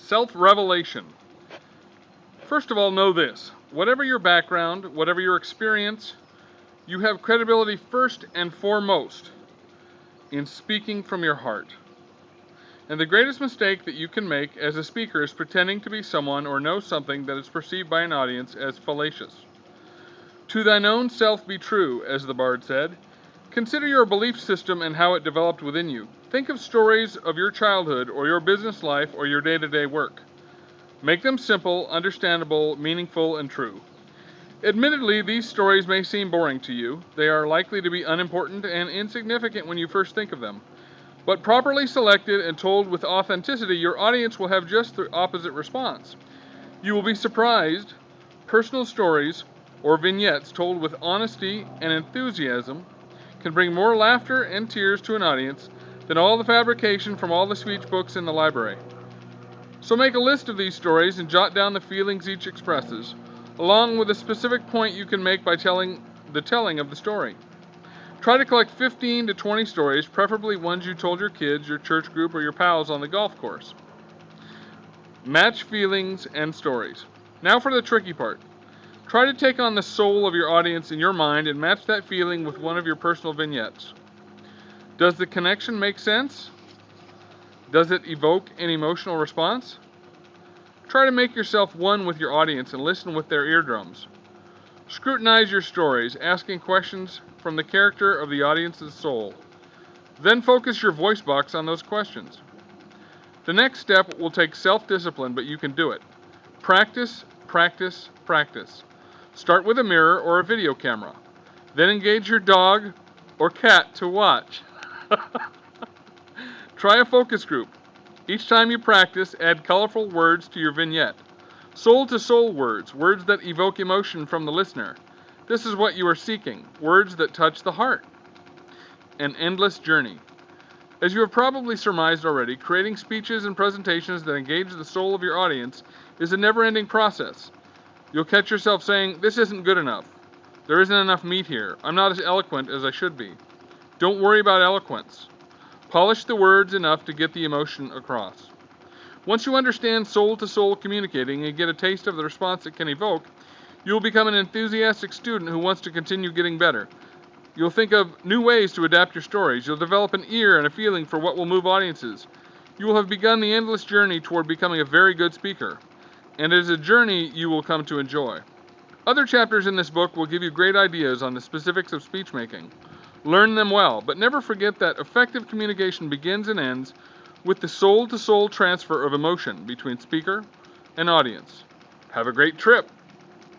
Self-revelation. First of all, know this. Whatever your background, whatever your experience, you have credibility first and foremost in speaking from your heart. And the greatest mistake that you can make as a speaker is pretending to be someone or know something that is perceived by an audience as fallacious. To thine own self be true, as the bard said. Consider your belief system and how it developed within you. Think of stories of your childhood or your business life or your day-to-day work. Make them simple, understandable, meaningful, and true. Admittedly, these stories may seem boring to you. They are likely to be unimportant and insignificant when you first think of them. But properly selected and told with authenticity, your audience will have just the opposite response. You will be surprised. Personal stories or vignettes told with honesty and enthusiasm can bring more laughter and tears to an audience than all the fabrication from all the speech books in the library. So make a list of these stories and jot down the feelings each expresses, along with a specific point you can make by telling of the story. Try to collect 15 to 20 stories, preferably ones you told your kids, your church group, or your pals on the golf course. Match feelings and stories. Now for the tricky part. Try to take on the soul of your audience in your mind and match that feeling with one of your personal vignettes. Does the connection make sense? Does it evoke an emotional response? Try to make yourself one with your audience and listen with their eardrums. Scrutinize your stories, asking questions from the character of the audience's soul. Then focus your voice box on those questions. The next step will take self-discipline, but you can do it. Practice, practice, practice. Start with a mirror or a video camera. Then engage your dog or cat to watch. Try a focus group. Each time you practice, add colorful words to your vignette. Soul-to-soul words, words that evoke emotion from the listener. This is what you are seeking, words that touch the heart. An endless journey. As you have probably surmised already, creating speeches and presentations that engage the soul of your audience is a never-ending process. You'll catch yourself saying, "This isn't good enough. There isn't enough meat here. I'm not as eloquent as I should be." Don't worry about eloquence. Polish the words enough to get the emotion across. Once you understand soul-to-soul communicating and get a taste of the response it can evoke, you'll become an enthusiastic student who wants to continue getting better. You'll think of new ways to adapt your stories. You'll develop an ear and a feeling for what will move audiences. You will have begun the endless journey toward becoming a very good speaker. And it is a journey you will come to enjoy. Other chapters in this book will give you great ideas on the specifics of speech making. Learn them well, but never forget that effective communication begins and ends with the soul-to-soul transfer of emotion between speaker and audience. Have a great trip!